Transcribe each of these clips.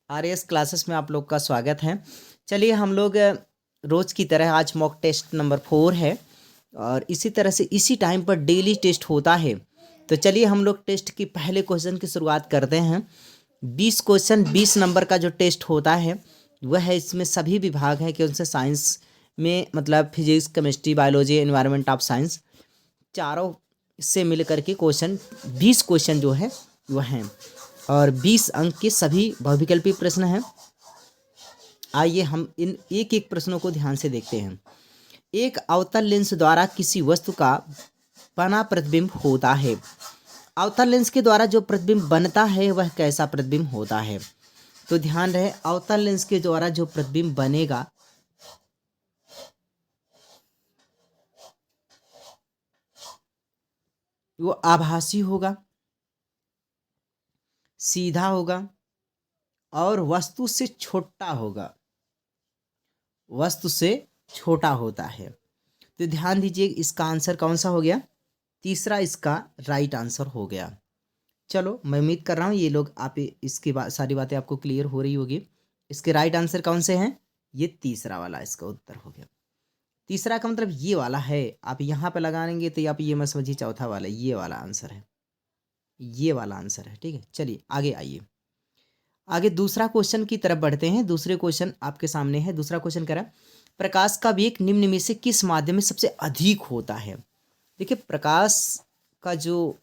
RS classes में आप लोग का स्वागत है। चलिए हम लोग रोज़ की तरह आज मॉक टेस्ट नंबर 4 है और इसी तरह से इसी टाइम पर डेली टेस्ट होता है। तो चलिए हम लोग टेस्ट की पहले क्वेश्चन की शुरुआत करते हैं। 20 क्वेश्चन 20 नंबर का जो टेस्ट होता है वह है, इसमें सभी विभाग हैं कि उनसे साइंस में मतलब physics, chemistry, biology, environment of science चारों से मिल करके क्वेश्चन 20 क्वेश्चन जो है वह हैं और 20 अंक के सभी बहुविकल्पी प्रश्न हैं। आइए हम इन एक एक प्रश्नों को ध्यान से देखते हैं। एक अवतल लेंस द्वारा किसी वस्तु का बना प्रतिबिंब होता है। अवतल लेंस के द्वारा जो प्रतिबिंब बनता है वह कैसा प्रतिबिंब होता है? तो ध्यान रहे, अवतल लेंस के द्वारा जो प्रतिबिंब बनेगा वो आभासी होगा, सीधा होगा और वस्तु से छोटा होगा। वस्तु से छोटा होता है। तो ध्यान दीजिए, इसका आंसर कौन सा हो गया? तीसरा इसका राइट आंसर हो गया। चलो, मैं उम्मीद कर रहा हूँ ये लोग आप इसकी सारी बातें आपको क्लियर हो रही होगी। इसके राइट आंसर कौन से हैं? ये तीसरा वाला इसका उत्तर हो गया। तीसरा का मतलब ये वाला है। आप यहाँ पे लगाएंगे तो आप ये मत समझिए चौथा वाला, ये वाला आंसर है। ये वाला आंसर है। ठीक है, चलिए आगे आइए। आगे दूसरा क्वेश्चन की तरफ बढ़ते हैं। दूसरे क्वेश्चन आपके सामने है। दूसरा क्वेश्चन कह रहा है, प्रकाश का वेग निम्न में से किस माध्यम में सबसे अधिक होता है? देखिए, प्रकाश का जो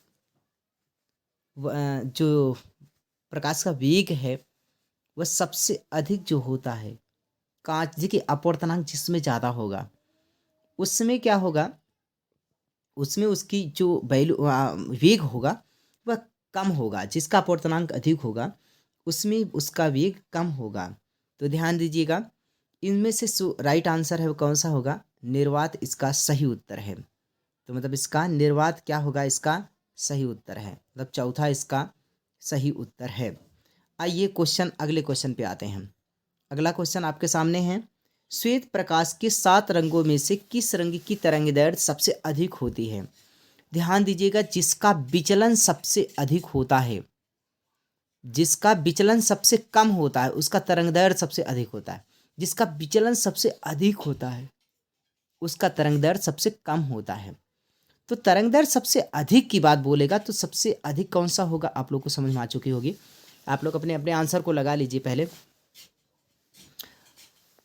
प्रकाश का वेग है वह सबसे अधिक जो होता है कांच, देखिए अपवर्तनांक जिसमें ज़्यादा होगा उसमें क्या होगा, उसमें उसकी जो वैल्यू वेग होगा वह कम होगा। जिसका अपवर्तनांक अधिक होगा उसमें उसका वेग कम होगा। तो ध्यान दीजिएगा, इनमें से राइट आंसर है वो कौन सा होगा? निर्वात इसका सही उत्तर है। तो मतलब इसका निर्वात क्या होगा? इसका सही उत्तर है, मतलब चौथा इसका सही उत्तर है। आइए क्वेश्चन, अगले क्वेश्चन पे आते हैं। अगला क्वेश्चन आपके सामने है, श्वेत प्रकाश के 7 रंगों में से किस रंग की तरंगदैर्घ्य सबसे अधिक होती है? ध्यान दीजिएगा, जिसका विचलन सबसे अधिक होता है, जिसका विचलन सबसे कम होता है उसका तरंगदैर्घ्य सबसे अधिक होता है। जिसका विचलन सबसे अधिक होता है उसका तरंगदैर्घ्य सबसे कम होता है। तो तरंगदैर्घ्य सबसे अधिक की बात बोलेगा तो सबसे अधिक कौन सा होगा आप लोग को समझ में आ चुकी होगी। आप लोग अपने अपने आंसर को लगा लीजिए। पहले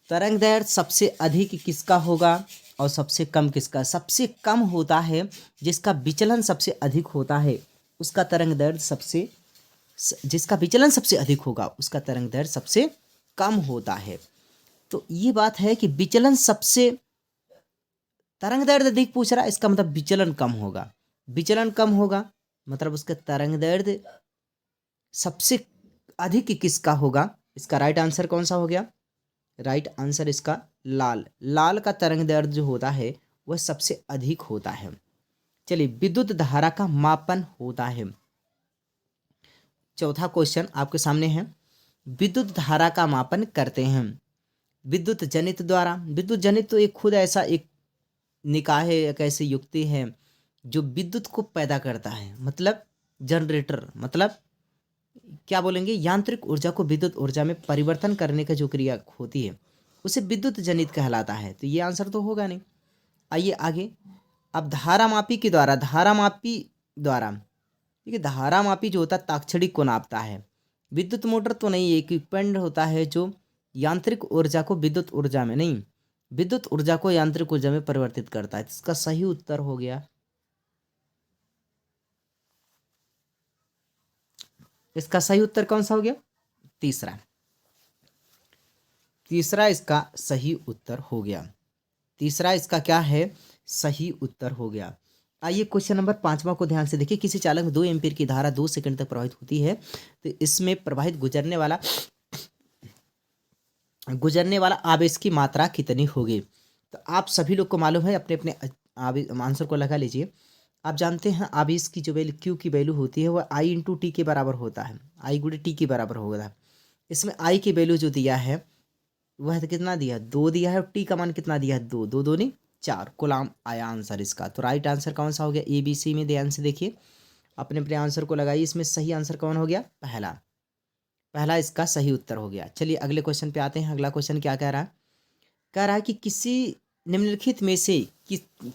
तरंगदैर्घ्य सबसे अधिक किसका होगा और सबसे कम किसका? सबसे कम होता है जिसका विचलन सबसे अधिक होता है उसका तरंगदैर्घ्य सबसे, जिसका विचलन सबसे अधिक होगा उसका तरंगदैर्घ्य सबसे कम होता है। तो ये बात है कि विचलन सबसे, तरंगदैर्घ्य अधिक पूछ रहा है, इसका मतलब विचलन कम होगा। विचलन कम होगा मतलब उसका तरंगदैर्घ्य सबसे अधिक किसका होगा? इसका राइट आंसर कौन सा हो गया? राइट आंसर इसका लाल। लाल का तरंगदैर्घ्य जो होता है वह सबसे अधिक होता है। चलिए, विद्युत धारा का मापन होता है। चौथा क्वेश्चन आपके सामने है, विद्युत धारा का मापन करते हैं विद्युत जनित द्वारा। विद्युत जनित तो एक खुद ऐसा एक निकाय है, एक ऐसी युक्ति है जो विद्युत को पैदा करता है, मतलब जनरेटर, मतलब क्या बोलेंगे, यांत्रिक ऊर्जा को विद्युत ऊर्जा में परिवर्तन करने का जो क्रिया होती है उसे विद्युत जनित कहलाता है। तो ये आंसर तो होगा नहीं। आइए आगे। अब धारामापी के द्वारा, धारामापी द्वारा, ठीक है, धारामापी जो होता है ताक्षणिक को नापता है। विद्युत मोटर तो नहीं, इक्विपमेंट होता है जो यांत्रिक ऊर्जा को विद्युत ऊर्जा में, नहीं, विद्युत ऊर्जा को यांत्रिक ऊर्जा में परिवर्तित करता है। इसका सही उत्तर हो गया, इसका सही उत्तर कौन सा हो गया? तीसरा। तीसरा इसका सही उत्तर हो गया। तीसरा इसका क्या है? सही उत्तर हो गया। आइए क्वेश्चन नंबर 5वां को ध्यान से देखिए। किसी चालक में 2 एम्पीयर की धारा 2 सेकंड तक प्रवाहित होती है तो इसमें प्रवाहित गुजरने वाला आवेश की मात्रा कितनी होगी? तो आप सभी लोग को मालूम है, अपने अपने आंसर को लगा लीजिए। आप जानते हैं आवेश की जो वैल्यू क्यू की वैल्यू होती है वह आई इंटू टी के बराबर होता है। आई गुणे टी के बराबर होगा। इसमें आई की वैल्यू जो दिया है वह तो कितना दिया है? 2 दिया है। और टी का मान कितना दिया है? 2, 2 दूनी 4 कूलाम आया आंसर इसका। तो राइट आंसर कौन सा हो गया? ए बी सी में ध्यान से देखिए, अपने अपने आंसर को लगाइए। इसमें सही आंसर कौन हो गया? पहला। पहला इसका सही उत्तर हो गया। चलिए अगले क्वेश्चन पे आते हैं। अगला क्वेश्चन क्या कह रहा है? कह रहा है कि किसी निम्नलिखित में से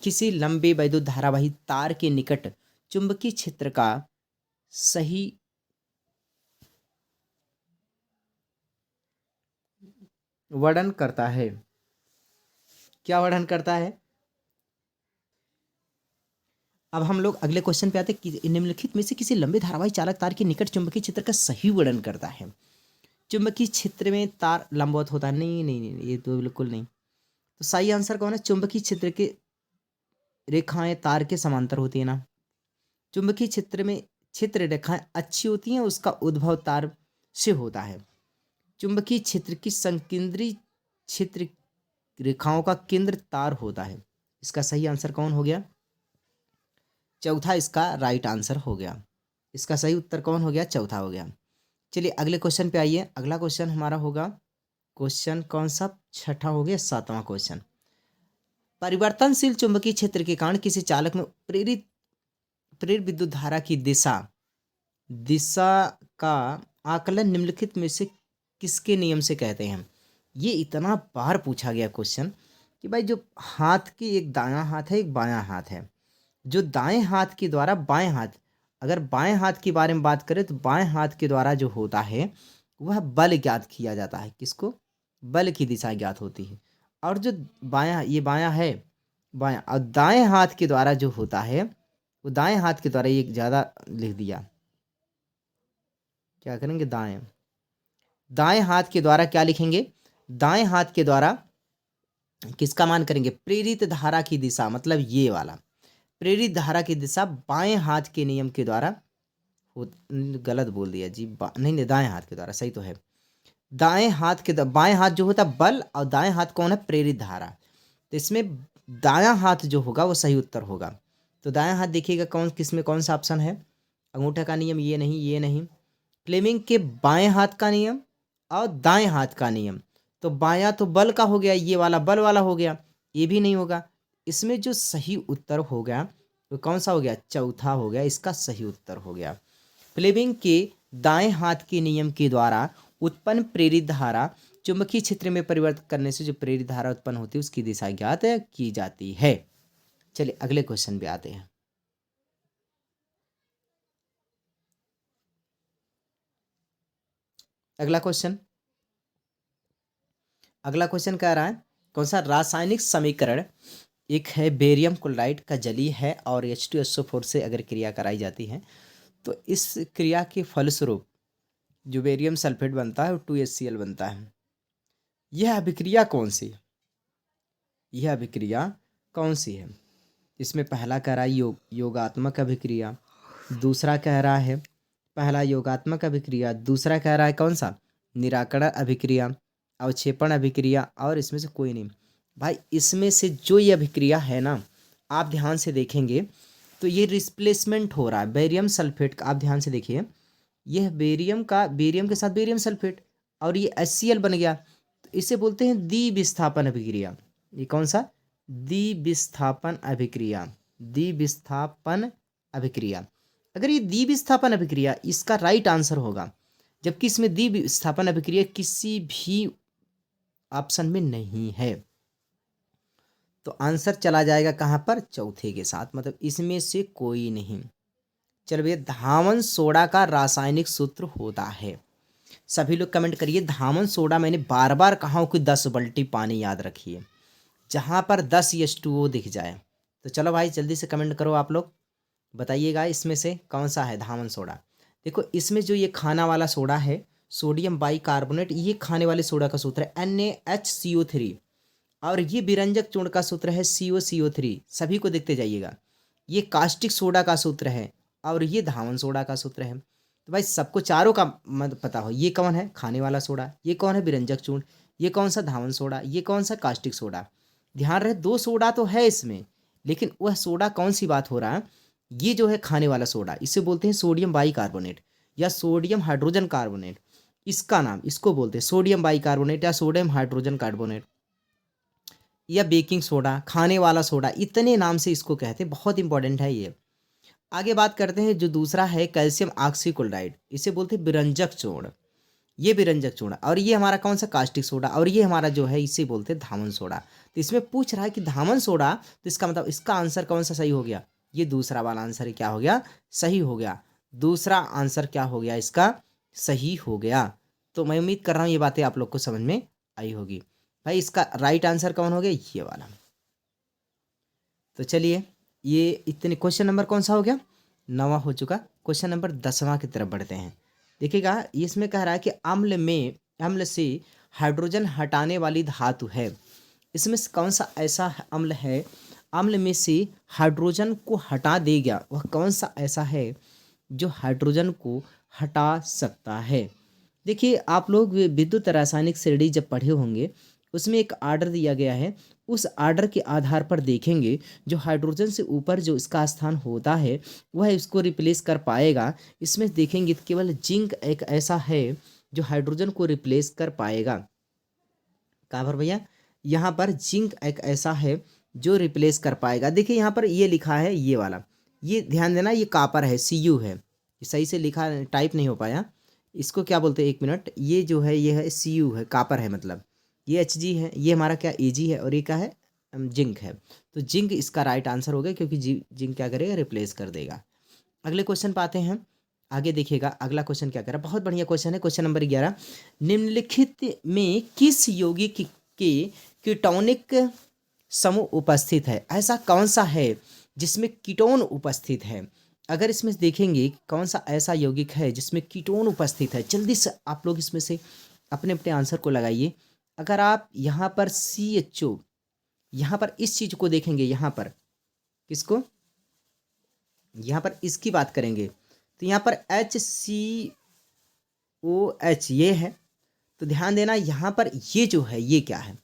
किसी लंबे वैद्युत धारावाही तार के निकट चुंबकीय क्षेत्र का सही वर्णन करता है। क्या वर्णन करता है? अब हम लोग अगले क्वेश्चन पे आते हैं कि निम्नलिखित में से किसी लंबे धारावाही चालक तार के निकट चुंबकीय क्षेत्र का सही वर्णन करता है। चुंबकीय क्षेत्र में तार लंबवत होता है? नहीं नहीं नहीं, ये तो बिल्कुल नहीं। तो सही आंसर कौन है? चुंबकीय क्षेत्र के रेखाएं तार के समांतर होती है ना। चुंबकीय क्षेत्र में क्षेत्र रेखाएं अच्छी होती हैं, उसका उद्भव तार से होता है। चुंबकीय क्षेत्र की संकेंद्री क्षेत्र रेखाओं का केंद्र तार होता है। इसका सही आंसर कौन हो गया? चौथा इसका राइट आंसर हो गया। इसका सही उत्तर कौन हो गया? चौथा हो गया। चलिए अगले क्वेश्चन पे आइए। अगला क्वेश्चन हमारा होगा, क्वेश्चन कौन सा? छठा हो गया, सातवां क्वेश्चन। परिवर्तनशील चुंबकीय क्षेत्र के कारण किसी चालक में प्रेरित प्रेरित विद्युत धारा की दिशा दिशा का आकलन निम्नलिखित में से किसके नियम से कहते हैं? ये इतना बार पूछा गया क्वेश्चन कि भाई जो हाथ की एक दायां हाथ है, एक बायां हाथ है। जो दाएं हाथ के द्वारा बाएं हाथ, अगर बाएं हाथ के बारे में बात करें तो बाएं हाथ के द्वारा जो होता है वह बल ज्ञात किया जाता है। किसको? बल की दिशा ज्ञात होती है। और जो बायां, ये बायां है, बायां, और दाएं हाथ के द्वारा जो होता है वो दाएं हाथ के द्वारा, ये ज़्यादा लिख दिया, क्या करेंगे? दाएं दाएं हाथ के द्वारा क्या लिखेंगे? दाएं हाथ के द्वारा किसका मान करेंगे? प्रेरित धारा की दिशा, मतलब ये वाला प्रेरित धारा की दिशा बाएं हाथ के नियम के द्वारा हो। गलत बोल दिया जी, नहीं नहीं, दाएं हाथ के द्वारा सही तो है। दाएं हाथ के बाएं हाथ जो होता है बल, और दाएं हाथ कौन है? प्रेरित धारा। तो इसमें दायां हाथ जो होगा वो सही उत्तर होगा। तो दायां हाथ देखिएगा कौन, किस में कौन सा ऑप्शन है? अंगूठे का नियम, ये नहीं, ये नहीं। फ्लेमिंग के बाएं हाथ का नियम और दाएं हाथ का नियम। तो बायां तो बल का हो गया, ये वाला बल वाला हो गया, ये भी नहीं होगा। इसमें जो सही उत्तर हो गया वो कौन सा हो गया? चौथा हो गया, इसका सही उत्तर हो गया। फ्लेमिंग के दाएं हाथ के नियम के द्वारा उत्पन्न प्रेरित धारा चुंबकीय क्षेत्र में परिवर्तन करने से जो प्रेरित धारा उत्पन्न होती है उसकी दिशा ज्ञात की जाती है। चलिए अगले क्वेश्चन पे आते हैं। अगला क्वेश्चन कह रहा है, कौन सा? रासायनिक समीकरण एक है बेरियम क्लोराइड का जलीय है और H2SO4 से अगर क्रिया कराई जाती है तो इस क्रिया के फलस्वरूप जो बेरियम सल्फेट बनता है वो 2HCl बनता है। यह अभिक्रिया कौन सी है? यह अभिक्रिया कौन सी है? इसमें पहला कह रहा है योगात्मक अभिक्रिया, दूसरा कह रहा है पहला योगात्मक अभिक्रिया, दूसरा कह रहा है कौन सा? निराकरण अभिक्रिया, अवक्षेपण अभिक्रिया, और इसमें से कोई नहीं। भाई इसमें से जो ये अभिक्रिया है ना, आप ध्यान से देखेंगे तो ये रिप्लेसमेंट हो रहा है बेरियम सल्फेट का। आप ध्यान से देखिए, यह बेरियम के साथ बेरियम सल्फेट और ये HCl बन गया, तो इसे बोलते हैं द्विविस्थापन अभिक्रिया। ये कौन सा? द्विविस्थापन अभिक्रिया। द्विविस्थापन अभिक्रिया, अगर ये द्विविस्थापन अभिक्रिया इसका राइट आंसर होगा, जबकि इसमें द्विविस्थापन अभिक्रिया किसी भी ऑप्शन में नहीं है, तो आंसर चला जाएगा कहाँ पर? चौथे के साथ, मतलब इसमें से कोई नहीं। चलो भैया, धामन सोडा का रासायनिक सूत्र होता है। सभी लोग कमेंट करिए धामन सोडा। मैंने बार बार कहा हूँ कि 10 बाल्टी पानी याद रखिए, जहाँ पर 10 H2O दिख जाए। तो चलो भाई जल्दी से कमेंट करो, आप लोग बताइएगा इसमें से कौन सा है धामन सोडा। देखो इसमें जो ये खाना वाला सोडा है सोडियम बाइकार्बोनेट, ये खाने वाले सोडा का सूत्र है NaHCO3, और ये विरंजक चूर्ण का सूत्र है COCO3। सभी को देखते जाइएगा, ये कास्टिक सोडा का सूत्र है और ये धामन सोडा का सूत्र है। तो भाई सबको चारों का मत पता हो, ये कौन है खाने वाला सोडा, ये कौन है विरंजक चूर्ण, ये कौन सा धामन सोडा, ये कौन सा कास्टिक सोडा। ध्यान रहे 2 सोडा तो है इसमें, लेकिन वह सोडा कौन सी बात हो रहा है? ये जो है खाने वाला सोडा, इसे बोलते हैं सोडियम बाइकार्बोनेट या सोडियम हाइड्रोजन कार्बोनेट। इसका नाम, इसको बोलते हैं सोडियम बाइकार्बोनेट या सोडियम हाइड्रोजन कार्बोनेट या बेकिंग सोडा, खाने वाला सोडा, इतने नाम से इसको कहते हैं। बहुत इंपॉर्टेंट है ये। आगे बात करते हैं जो दूसरा है कैल्शियम ऑक्सीक्लोराइड, इसे बोलते हैं विरंजक चूर्ण। ये विरंजक चूड़ा, और ये हमारा कौन सा कास्टिक सोडा, और ये हमारा जो है इसे बोलते हैं धामन सोडा। तो इसमें पूछ रहा है कि धामन सोडा, तो इसका मतलब इसका आंसर कौन सा सही हो गया, ये दूसरा वाला आंसर क्या हो गया, सही हो गया। दूसरा आंसर क्या हो गया इसका, सही हो गया। तो मैं उम्मीद कर रहा हूँ ये बातें आप लोग को समझ में आई होगी। भाई इसका राइट आंसर कौन हो गया, ये वाला। तो चलिए, ये इतने क्वेश्चन नंबर कौन सा हो गया, 9वां हो चुका। क्वेश्चन नंबर 10वां की तरफ बढ़ते हैं। देखिएगा, इसमें कह रहा है कि अम्ल से हाइड्रोजन हटाने वाली धातु है। इसमें से कौन सा ऐसा अम्ल है, अम्ल में से हाइड्रोजन को हटा देगा, वह कौन सा ऐसा है जो हाइड्रोजन को हटा सकता है। देखिए, आप लोग विद्युत रासायनिक श्रेणी जब पढ़े होंगे, उसमें एक आर्डर दिया गया है। उस आर्डर के आधार पर देखेंगे जो हाइड्रोजन से ऊपर जो इसका स्थान होता है वह इसको रिप्लेस कर पाएगा। इसमें देखेंगे तो केवल जिंक एक ऐसा है जो हाइड्रोजन को रिप्लेस कर पाएगा। कहाँ पर भैया, यहाँ पर जिंक एक ऐसा है जो रिप्लेस कर पाएगा। देखिए यहाँ पर ये लिखा है, ये वाला, ये ध्यान देना, ये कापर है, Cu है, ये सही से लिखा टाइप नहीं हो पाया। इसको क्या बोलते हैं, एक मिनट, ये जो है ये है Cu है, कापर है मतलब, ये Hg है, ये हमारा क्या Ag है, और ये क्या है, जिंक है। तो जिंक इसका राइट आंसर होगा, क्योंकि जिंक क्या करेगा, रिप्लेस कर देगा। अगले क्वेश्चन पे आते हैं। आगे देखिएगा अगला क्वेश्चन क्या कह रहा है, बहुत बढ़िया क्वेश्चन है। क्वेश्चन नंबर 11, निम्नलिखित में किस यौगिक के कीटोनिक समूह उपस्थित है। ऐसा कौन सा है जिसमें कीटोन उपस्थित है। अगर इसमें देखेंगे कौन सा ऐसा यौगिक है जिसमें कीटोन उपस्थित है, जल्दी से आप लोग इसमें से अपने अपने आंसर को लगाइए। अगर आप यहाँ पर CHO, यहाँ पर इस चीज को देखेंगे, यहाँ पर किसको, यहाँ पर इसकी बात करेंगे तो यहाँ पर HCOH ये है। तो ध्यान देना, यहाँ पर ये जो है ये क्या है।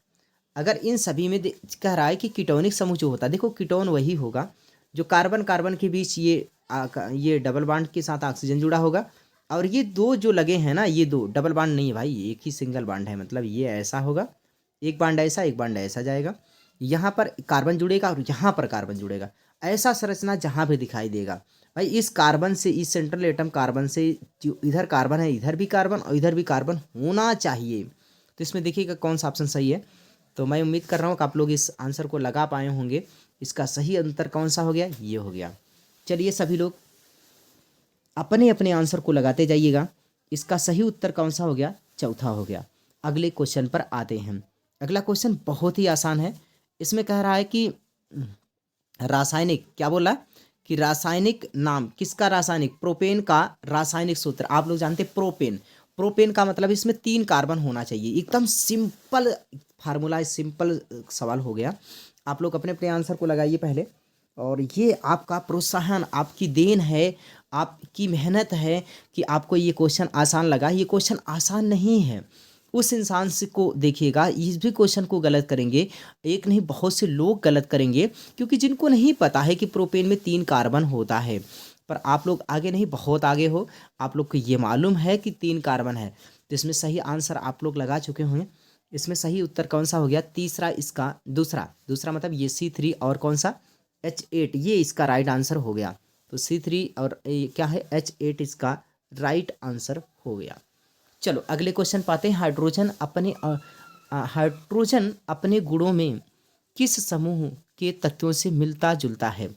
अगर इन सभी में कह रहा है कि कीटोनिक समूह जो होता है, देखो कीटोन वही होगा जो कार्बन कार्बन के बीच ये डबल बॉन्ड के साथ ऑक्सीजन जुड़ा होगा, और ये दो जो लगे हैं ना, ये दो डबल बॉन्ड नहीं है भाई, एक ही सिंगल बॉन्ड है। मतलब ये ऐसा होगा, एक बॉन्ड ऐसा, एक बॉन्ड ऐसा जाएगा, यहाँ पर कार्बन जुड़ेगा और यहाँ पर कार्बन जुड़ेगा। ऐसा संरचना जहाँ भी दिखाई देगा भाई, इस कार्बन से, इस सेंट्रल एटम कार्बन से जो इधर कार्बन है, इधर भी कार्बन और इधर भी कार्बन होना चाहिए। तो इसमें देखिएगा कौन सा ऑप्शन सही है। तो मैं उम्मीद कर रहा हूँ कि आप लोग इस आंसर को लगा पाए होंगे। इसका सही अंतर कौन सा हो गया, ये हो गया। चलिए सभी लोग अपने अपने आंसर को लगाते जाइएगा। इसका सही उत्तर कौन सा हो गया, चौथा हो गया। अगले क्वेश्चन पर आते हैं। अगला क्वेश्चन बहुत ही आसान है। इसमें कह रहा है कि रासायनिक, क्या बोला कि रासायनिक नाम किसका, रासायनिक प्रोपेन का रासायनिक सूत्र। आप लोग जानते हैं प्रोपेन, प्रोपेन का मतलब इसमें 3 कार्बन होना चाहिए। एकदम सिंपल फार्मूला, सिंपल सवाल हो गया। आप लोग अपने अपने आंसर को लगाइए पहले, और ये आपका प्रोत्साहन, आपकी देन है, आपकी मेहनत है कि आपको ये क्वेश्चन आसान लगा। ये क्वेश्चन आसान नहीं है। उस इंसान से को देखिएगा, इस भी क्वेश्चन को गलत करेंगे, एक नहीं बहुत से लोग गलत करेंगे, क्योंकि जिनको नहीं पता है कि प्रोपेन में 3 कार्बन होता है। पर आप लोग आगे नहीं, बहुत आगे हो, आप लोग को ये मालूम है कि 3 कार्बन है। तो इसमें सही आंसर आप लोग लगा चुके होंगे। इसमें सही उत्तर कौन सा हो गया, तीसरा, इसका दूसरा मतलब ये C3 और कौन सा H8, ये इसका राइट आंसर हो गया। तो C3 और क्या है, H8 इसका राइट आंसर हो गया। चलो अगले क्वेश्चन पाते हैं। हाइड्रोजन अपने गुणों में किस समूह के तत्वों से मिलता जुलता है।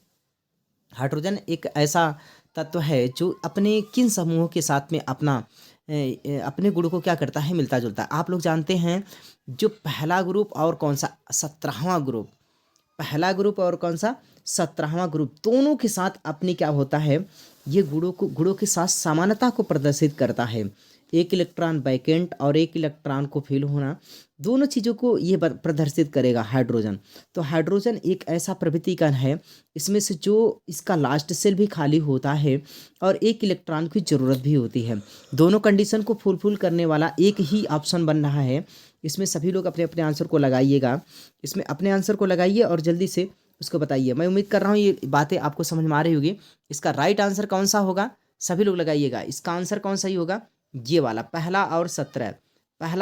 हाइड्रोजन एक ऐसा तत्व है जो अपने किन समूहों के साथ में अपने गुणों को क्या करता है, मिलता जुलता है। आप लोग जानते हैं जो पहला ग्रुप और कौन सा, 17वां ग्रुप, पहला ग्रुप और कौन सा, 17वां ग्रुप, दोनों के साथ अपने क्या होता है, ये गुणों के साथ समानता को प्रदर्शित करता है। एक इलेक्ट्रॉन वैकेंट और एक इलेक्ट्रॉन को फिल होना, दोनों चीज़ों को ये प्रदर्शित करेगा हाइड्रोजन। तो हाइड्रोजन एक ऐसा प्रवृत्ति कण है, इसमें से जो इसका लास्ट सेल भी खाली होता है और एक इलेक्ट्रॉन की ज़रूरत भी होती है। दोनों कंडीशन को फुलफिल करने वाला एक ही ऑप्शन बन रहा है। इसमें सभी लोग अपने अपने आंसर को लगाइएगा। इसमें अपने आंसर को लगाइए और जल्दी से उसको बताइए। मैं उम्मीद कर रहा हूँ ये बातें आपको समझ में आ रही होगी। इसका राइट आंसर कौन सा होगा, सभी लोग लगाइएगा। इसका आंसर कौन सा ही होगा, ये वाला, पहला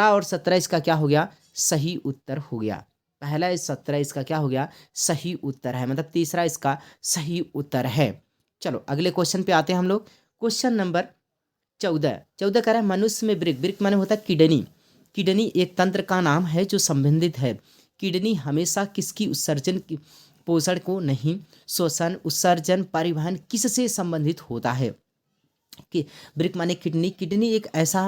और 17 इसका क्या हो गया, सही उत्तर हो गया। पहला 17 इसका क्या हो गया, सही उत्तर है, मतलब तीसरा इसका सही उत्तर है। चलो अगले क्वेश्चन पे आते हैं हम लोग। क्वेश्चन नंबर 14 कह रहा है मनुष्य में वृक्क, वृक्क माने होता है किडनी। किडनी एक तंत्र का नाम है जो संबंधित है। किडनी हमेशा किसकी उत्सर्जन की पोषण को नहीं, श्वसन, उत्सर्जन, परिवहन किससे संबंधित होता है कि वृक्क माने किडनी। किडनी एक ऐसा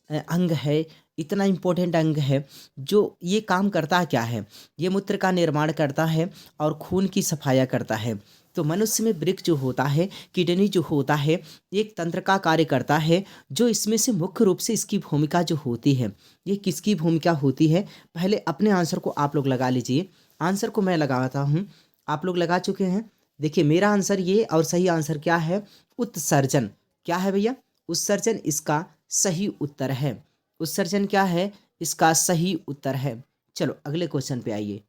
अंग है, इतना इम्पोर्टेंट अंग है जो ये काम करता क्या है, ये मूत्र का निर्माण करता है और खून की सफाया करता है। तो मनुष्य में वृक्क जो होता है, किडनी जो होता है, एक तंत्र का कार्य करता है जो इसमें से मुख्य रूप से इसकी भूमिका जो होती है, ये किसकी भूमिका होती है। पहले अपने आंसर को आप लोग लगा लीजिए। आंसर को मैं लगाता हूँ, आप लोग लगा चुके हैं। देखिए मेरा आंसर ये और सही आंसर क्या है, उत्सर्जन। क्या है भैया, उत्सर्जन इसका सही उत्तर है। उत्सर्जन क्या है, इसका सही उत्तर है। चलो अगले क्वेश्चन पे आइए।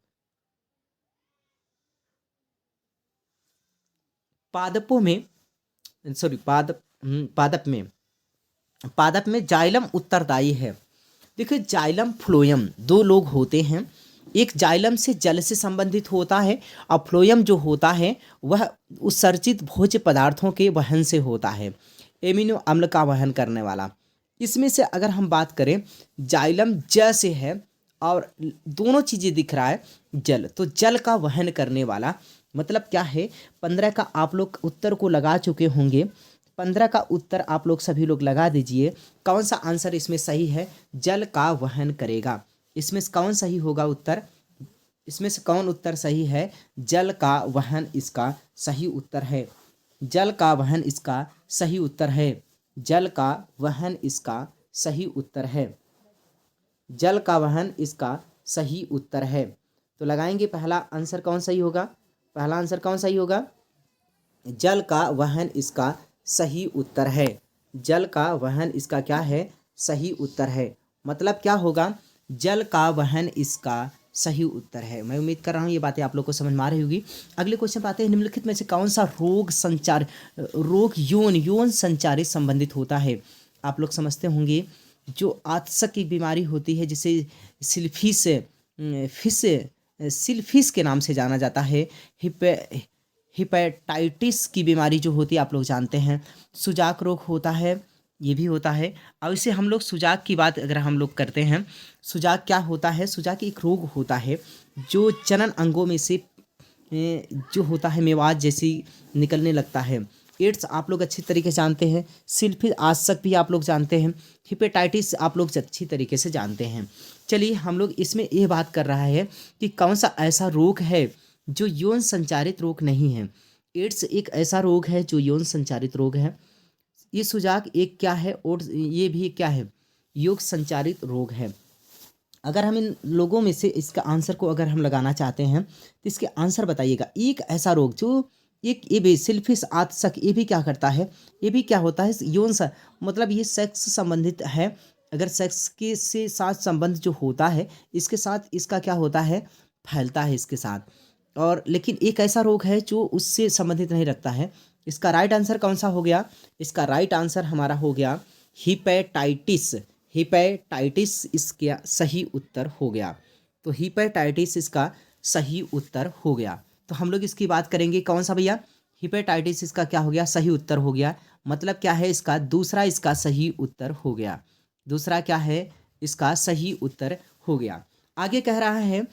पादपों में सॉरी पादप में जाइलम उत्तरदायी है। देखिए जाइलम फ्लोएम दो लोग होते हैं। एक जाइलम से जल से संबंधित होता है और फ्लोएम जो होता है वह उत्सर्जित भोज्य पदार्थों के वहन से होता है, एमिनो अम्ल का वहन करने वाला। इसमें से अगर हम बात करें, जाइलम ज से है और दोनों चीज़ें दिख रहा है जल, तो जल का वहन करने वाला मतलब क्या है। 15 का आप लोग उत्तर को लगा चुके होंगे। 15 का उत्तर आप लोग सभी लोग लगा दीजिए। कौन सा आंसर इसमें सही है, जल का वहन करेगा। इसमें से कौन सही होगा उत्तर, इसमें से कौन उत्तर सही है, जल का वहन इसका सही उत्तर है। जल का वहन इसका सही उत्तर है। जल का वहन इसका सही उत्तर है। जल का वहन इसका सही उत्तर है। तो लगाएंगे पहला आंसर कौन सही होगा, पहला आंसर कौन सही होगा, जल का वहन इसका सही उत्तर है। जल का वहन इसका क्या है, सही उत्तर है। मतलब क्या होगा, जल का वहन इसका सही उत्तर है। मैं उम्मीद कर रहा हूँ ये बातें आप लोग को समझ में आ रही होगी। अगले क्वेश्चन पे आते हैं। निम्नलिखित में से कौन सा रोग यौन संचारित संबंधित होता है। आप लोग समझते होंगे जो आतसक की बीमारी होती है जिसे सिल्फिस के नाम से जाना जाता है। हिपेटाइटिस की बीमारी जो होती है आप लोग जानते हैं। सुजाक रोग होता है, ये भी होता है। और इसे हम लोग सुजाक की बात अगर हम लोग करते हैं, सुजाक क्या होता है, सुजाक एक रोग होता है जो जनन अंगों में से जो होता है मेवाज जैसी निकलने लगता है। एड्स आप लोग अच्छी तरीके से जानते हैं। सिल्फिस आसक भी आप लोग जानते हैं। हिपेटाइटिस आप लोग अच्छी तरीके से जानते हैं। चलिए हम लोग इसमें ये बात कर रहा है कि कौन सा ऐसा रोग है जो यौन संचारित रोग नहीं है। एड्स एक ऐसा रोग है जो यौन संचारित रोग है। ये सुजाक एक क्या है और ये भी क्या है, यौन संचारित रोग है। अगर हम इन लोगों में से इसका आंसर को अगर हम लगाना चाहते हैं तो इसके आंसर बताइएगा। एक ऐसा रोग जो एक ये भी सिल्फिस आतसक, ये भी क्या करता है, ये भी क्या होता है यौन मतलब ये सेक्स संबंधित है। अगर सेक्स के से साथ संबंध जो होता है इसके साथ इसका क्या होता है, फैलता है इसके साथ। और लेकिन एक ऐसा रोग है जो उससे संबंधित नहीं रखता है। इसका राइट आंसर कौन सा हो गया, इसका राइट आंसर हमारा हो गया हिपेटाइटिस। हिपेटाइटिस इसका सही उत्तर हो गया। तो हिपेटाइटिस इसका सही उत्तर हो गया। तो हम लोग इसकी बात करेंगे कौन सा भैया, हिपेटाइटिस इसका क्या हो गया, सही उत्तर हो गया। मतलब क्या है इसका दूसरा इसका सही उत्तर हो गया। दूसरा क्या है, इसका सही उत्तर हो गया। आगे कह रहा है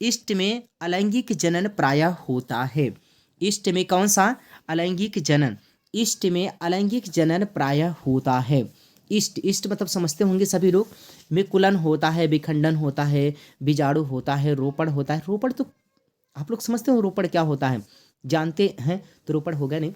इष्ट में अलैंगिक जनन प्रायः होता है। इष्ट में कौन सा, अलैंगिक जनन। इष्ट में अलैंगिक जनन प्रायः होता है। इष्ट मतलब समझते होंगे सभी लोग, में कुलन होता है, विखंडन होता है, बीजाणु होता है, रोपण होता है। रोपण तो आप लोग समझते हो रोपण क्या होता है, जानते हैं तो रोपण होगा नहीं।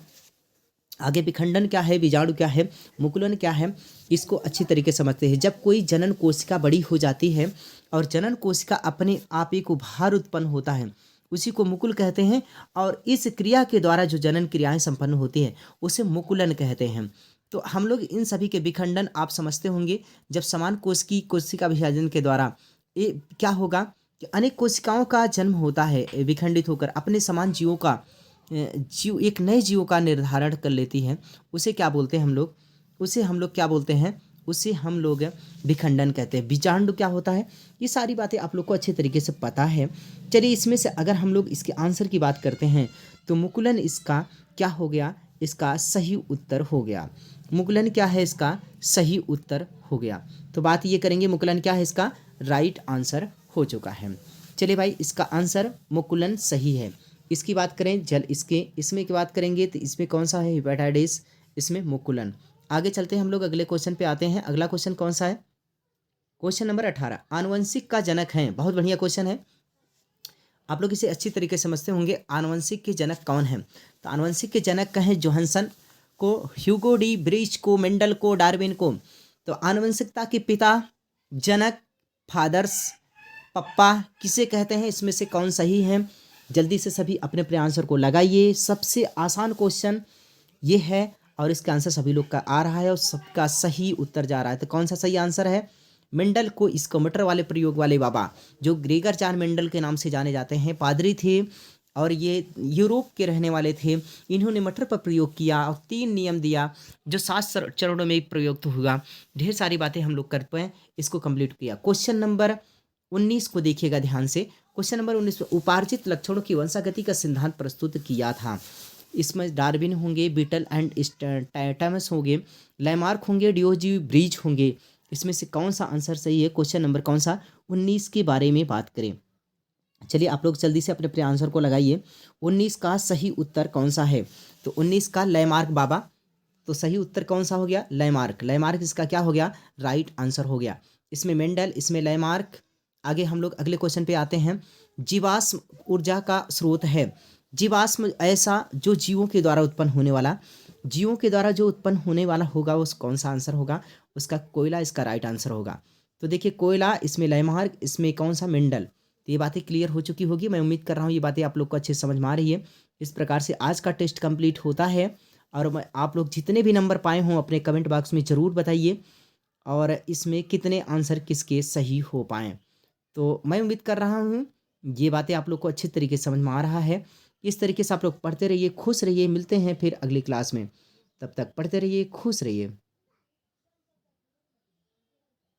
आगे विखंडन क्या है, बीजाणु क्या है, मुकुलन क्या है, इसको अच्छी तरीके से समझते हैं। जब कोई जनन कोशिका बड़ी हो जाती है और जनन कोशिका अपने आप एक उपहार उत्पन्न होता है, उसी को मुकुल कहते हैं। और इस क्रिया के द्वारा जो जनन क्रियाएं संपन्न होती है उसे मुकुलन कहते हैं। तो हम लोग इन सभी के विखंडन आप समझते होंगे। जब समान कोश की कोशिका विभाजन के द्वारा ये क्या होगा कि अनेक कोशिकाओं का जन्म होता है, विखंडित होकर अपने समान जीवों का जीव एक नए जीवों का निर्धारण कर लेती है। उसे क्या बोलते हैं हम लोग, उसे हम लोग क्या बोलते हैं, उसे हम लोग विखंडन कहते हैं। बीजांडु क्या होता है, ये सारी बातें आप लोग को अच्छे तरीके से पता है। चलिए इसमें से अगर हम लोग इसके आंसर की बात करते हैं तो मुकुलन इसका क्या हो गया, इसका सही उत्तर हो गया। मुकुलन क्या है इसका सही उत्तर हो गया। तो बात ये करेंगे मुकुलन क्या है इसका राइट आंसर हो चुका है। चलिए भाई इसका आंसर मुकुलन सही है। इसकी बात करें जल इसमें की बात करेंगे तो इसमें कौन सा है हेपेटाइटिस, इसमें मुकुलन। आगे चलते हैं हम लोग अगले क्वेश्चन पे आते हैं। अगला क्वेश्चन कौन सा है? क्वेश्चन नंबर 18 आनुवंशिक का जनक है। बहुत बढ़िया क्वेश्चन है, आप लोग इसे अच्छी तरीके से समझते होंगे। आनुवंशिक के जनक कौन है? तो आनुवंशिक के जनक कहें जोहानसन को, ह्यूगो डी ब्रीच को, मेंडल को, डार्विन को। तो आनुवंशिकता के पिता, जनक, फादर्स, पप्पा किसे कहते हैं? इसमें से कौन सही है? जल्दी से सभी अपने अपने आंसर को लगाइए। सबसे आसान क्वेश्चन ये है और इसका आंसर सभी लोग का आ रहा है और सबका सही उत्तर जा रहा है। तो कौन सा सही आंसर है? मेंडल को स्कूमटर वाले प्रयोग वाले बाबा, जो ग्रेगर चार मेंडल के नाम से जाने जाते हैं, पादरी थे और ये यूरोप के रहने वाले थे। इन्होंने मटर पर प्रयोग किया और 3 नियम दिया जो 7 चरणों में प्रयोग हुआ। ढेर सारी बातें हम लोग कर पाए, इसको कंप्लीट किया। क्वेश्चन नंबर 19 को देखिएगा ध्यान से। क्वेश्चन नंबर 19 में उपार्जित लक्षणों की वंशागति का सिद्धांत प्रस्तुत किया था। इसमें डार्विन होंगे, बीटल एंड टाइटमस होंगे, लैमार्क होंगे, डियोजी ब्रीज होंगे। इसमें से कौन सा आंसर सही है? क्वेश्चन नंबर कौन सा 19 के बारे में बात करें। चलिए आप लोग जल्दी से अपने अपने आंसर को लगाइए। 19 का सही उत्तर कौन सा है? तो 19 का लैमार्क बाबा। तो सही उत्तर कौन सा हो गया? लैमार्क। लैमार्क इसका क्या हो गया? राइट आंसर हो गया। इसमें मेंडल, इसमें लैमार्क। आगे हम लोग अगले क्वेश्चन पे आते हैं। जीवाश्म ऊर्जा का स्रोत है। जीवाश्म ऐसा जो जीवों के द्वारा उत्पन्न होने वाला, जीवों के द्वारा जो उत्पन्न होने वाला होगा उस कौन सा आंसर होगा? उसका कोयला इसका राइट आंसर होगा। तो देखिए कोयला, इसमें लैमार्क, इसमें कौन सा? मेंडल। तो ये बातें क्लियर हो चुकी होगी। मैं उम्मीद कर रहा हूँ ये बातें आप लोग को अच्छे से समझ में आ रही है। इस प्रकार से आज का टेस्ट कंप्लीट होता है और मैं आप लोग जितने भी नंबर पाए हों अपने कमेंट बॉक्स में ज़रूर बताइए और इसमें कितने आंसर किसके सही हो पाएँ। तो मैं उम्मीद कर रहा हूँ ये बातें आप लोग को अच्छी तरीके से समझ में आ रहा है। इस तरीके से आप लोग पढ़ते रहिए, खुश रहिए। मिलते हैं फिर अगली क्लास में। तब तक पढ़ते रहिए, खुश रहिए।